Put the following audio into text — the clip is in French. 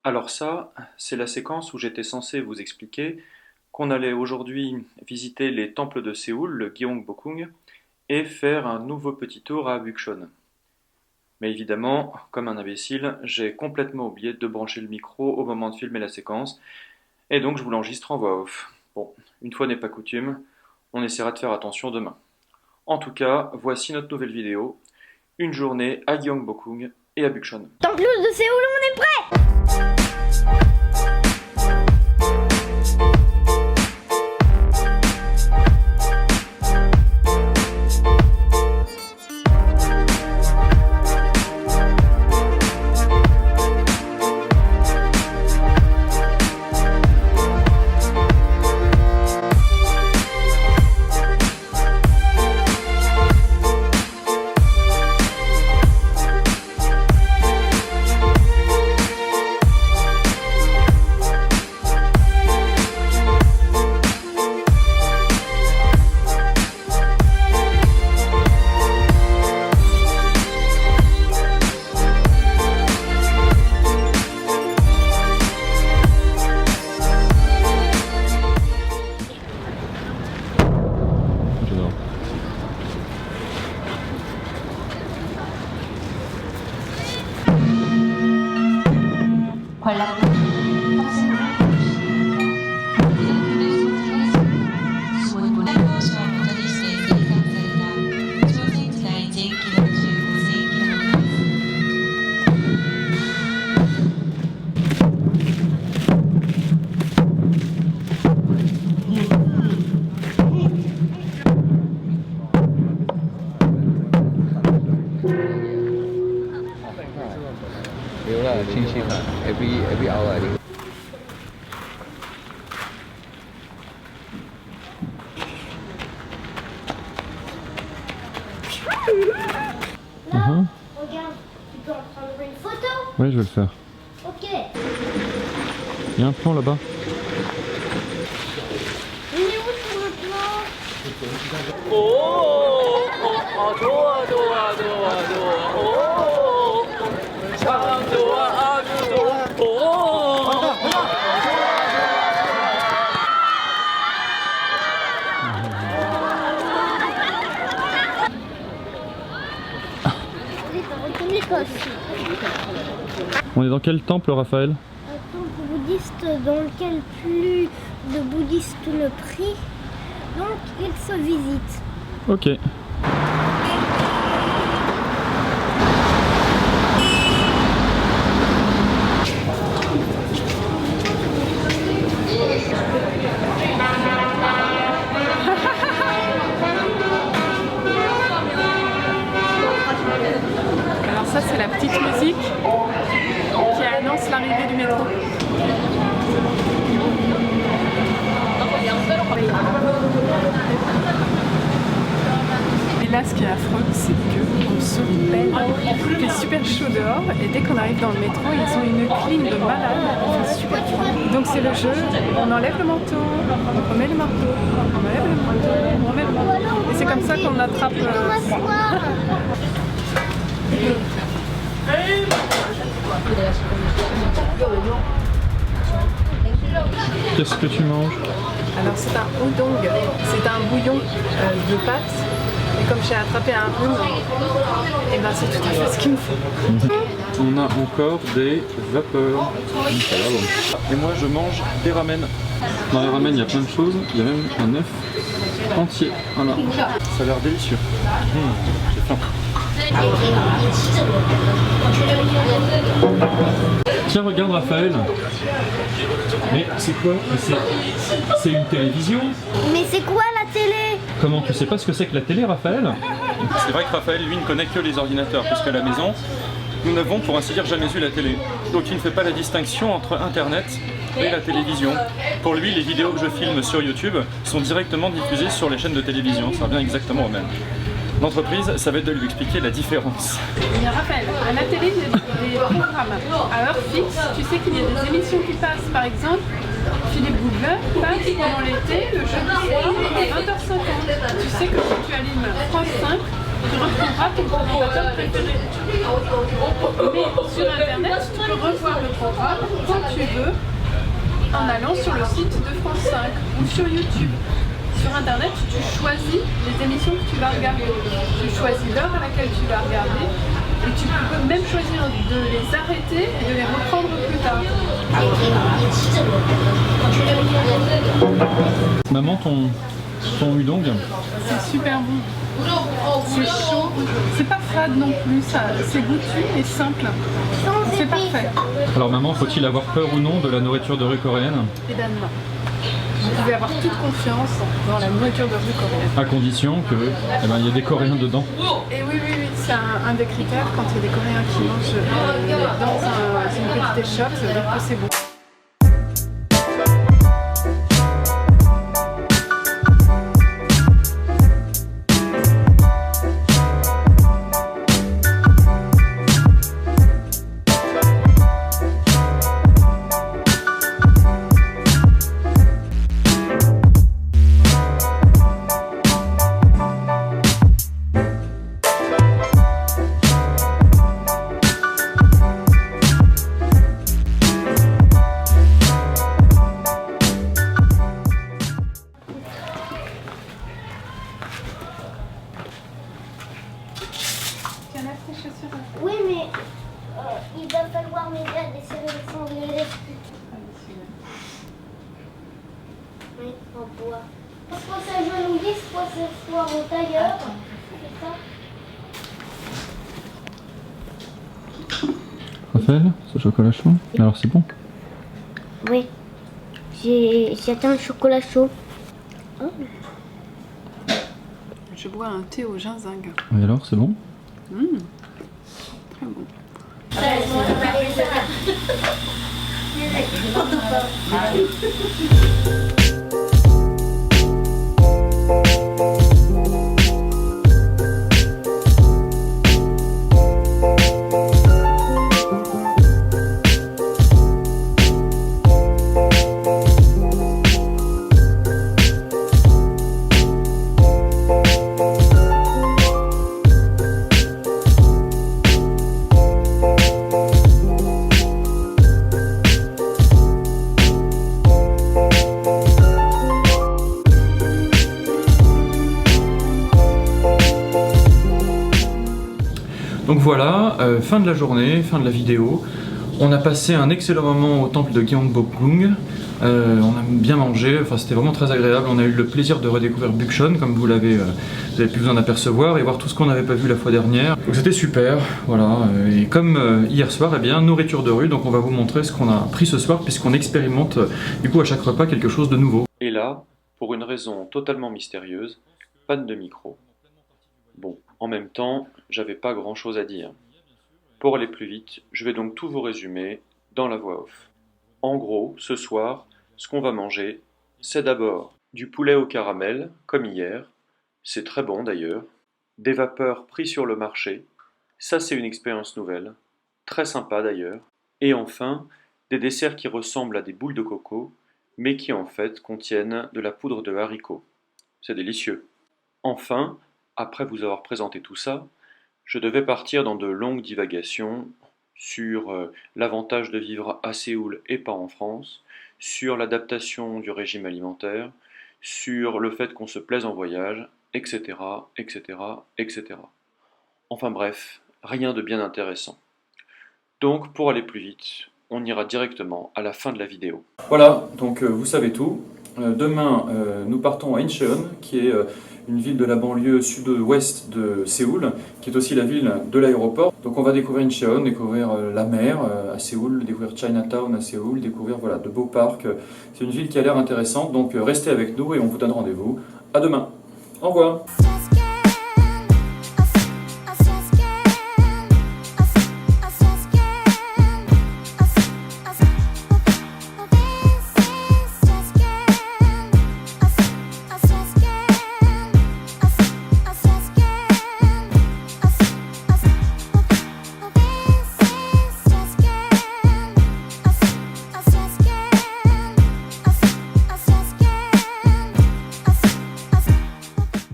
Alors ça, c'est la séquence où j'étais censé vous expliquer qu'on allait aujourd'hui visiter les temples de Séoul, le Gyeongbokgung, et faire un nouveau petit tour à Bukchon. Mais évidemment, comme un imbécile, j'ai complètement oublié de brancher le micro au moment de filmer la séquence, et donc je vous l'enregistre en voix off. Bon, une fois n'est pas coutume, on essaiera de faire attention demain. En tout cas, voici notre nouvelle vidéo, une journée à Gyeongbokgung et à Bukchon. Temple de Séoul, on est prêt! every hour I think. Là, regarde, tu peux en prendre une photo. Ouais, je vais le faire. Ok. Il y a un plan là-bas. Il est où sur le plan? 좋아 좋아 좋아 좋아 참 좋아 아주 좋고 On est dans quel temple, Raphaël? Un temple bouddhiste dans lequel plus de bouddhistes ne prient, donc il se visite. Ok. Alors ça c'est la petite musique qui annonce l'arrivée du métro. Et là ce qui est affreux c'est qu'on se pèle. Il fait super chaud dehors et dès qu'on arrive dans le métro ils ont une clim de malade, il fait super froid. Donc c'est le jeu, on enlève le manteau, on remet le manteau, on enlève le manteau, on remet le manteau. Et c'est comme ça qu'on attrape froid. Qu'est-ce que tu manges? Alors c'est un udong, c'est un bouillon de pâtes. Et comme j'ai attrapé un rhume, et ben c'est tout à fait ce qu'il me faut. On a encore des vapeurs. Ça va, bon. Et moi je mange des ramen. Dans les ramen il y a plein de choses. Il y a même un œuf entier. Voilà. Ça a l'air délicieux. J'ai faim. Tiens, regarde Raphaël. Mais c'est quoi? C'est une télévision? Mais c'est quoi la télé? Comment tu sais pas ce que c'est que la télé, Raphaël? C'est vrai que Raphaël, lui, ne connaît que les ordinateurs, puisque à la maison, nous n'avons pour ainsi dire jamais vu la télé. Donc il ne fait pas la distinction entre Internet et la télévision. Pour lui, les vidéos que je filme sur YouTube sont directement diffusées sur les chaînes de télévision, ça revient exactement au même. L'entreprise, ça va être de lui expliquer la différence. Mais Raphaël, à la télé, il y a des programmes à heure fixe. Tu sais qu'il y a des émissions qui passent, par exemple, Philippe Bouveur passe pendant l'été, le jeudi soir, à 20h50. Tu sais que quand tu allumes France 5, tu retrouveras ton présentateur préféré. Mais sur internet, tu peux revoir le programme quand tu veux en allant sur le site de France 5 ou sur YouTube. Sur internet, tu choisis les émissions que tu vas regarder. Tu choisis l'heure à laquelle tu vas regarder et tu peux même choisir de les arrêter et de les reprendre plus tard. Maman, ton udon, C'est super bon. C'est chaud. C'est pas fade non plus. C'est goûtu et simple. C'est parfait. alors maman, faut-il avoir peur ou non de la nourriture de rue coréenne? Et ben non. Vous pouvez avoir toute confiance dans la nourriture de rue coréenne. À condition que, il y a des Coréens dedans. Et oui, c'est un des critères quand il y a des Coréens qui mangent dans une petite échoppe, ça veut dire que c'est bon. Oui, mais il va falloir m'aider à desserrer les sangliers. Oui, en bois. Soit ça genouille, soit ça soit en tailleur. C'est ça? Raphaël, ce chocolat chaud, alors c'est bon? Oui. J'ai atteint le chocolat chaud. Oh. Je bois un thé au ginseng. Et alors, c'est bon? Très bon. Donc voilà, fin de la journée, fin de la vidéo. On a passé un excellent moment au temple de Gyeongbokgung. On a bien mangé, enfin c'était vraiment très agréable. On a eu le plaisir de redécouvrir Bukchon, comme vous avez pu vous en apercevoir, et voir tout ce qu'on n'avait pas vu la fois dernière. Donc c'était super, voilà. Et comme hier soir, nourriture de rue, donc on va vous montrer ce qu'on a pris ce soir, puisqu'on expérimente du coup à chaque repas quelque chose de nouveau. Et là, pour une raison totalement mystérieuse, panne de micro. Bon, en même temps, j'avais pas grand chose à dire. Pour aller plus vite, je vais donc tout vous résumer dans la voix off. En gros, ce soir, ce qu'on va manger, c'est d'abord du poulet au caramel, comme hier, c'est très bon d'ailleurs, des vapeurs pris sur le marché, ça c'est une expérience nouvelle, très sympa d'ailleurs, et enfin, des desserts qui ressemblent à des boules de coco, mais qui en fait contiennent de la poudre de haricots. C'est délicieux. Enfin, après vous avoir présenté tout ça, je devais partir dans de longues divagations sur l'avantage de vivre à Séoul et pas en France, sur l'adaptation du régime alimentaire, sur le fait qu'on se plaise en voyage, etc., etc., etc. Enfin bref, rien de bien intéressant. Donc pour aller plus vite, on ira directement à la fin de la vidéo. Voilà, donc vous savez tout. Demain, nous partons à Incheon, qui est une ville de la banlieue sud-ouest de Séoul, qui est aussi la ville de l'aéroport. Donc on va découvrir Incheon, découvrir la mer à Séoul, découvrir Chinatown à Séoul, découvrir voilà, de beaux parcs. C'est une ville qui a l'air intéressante, donc restez avec nous et on vous donne rendez-vous. À demain. Au revoir.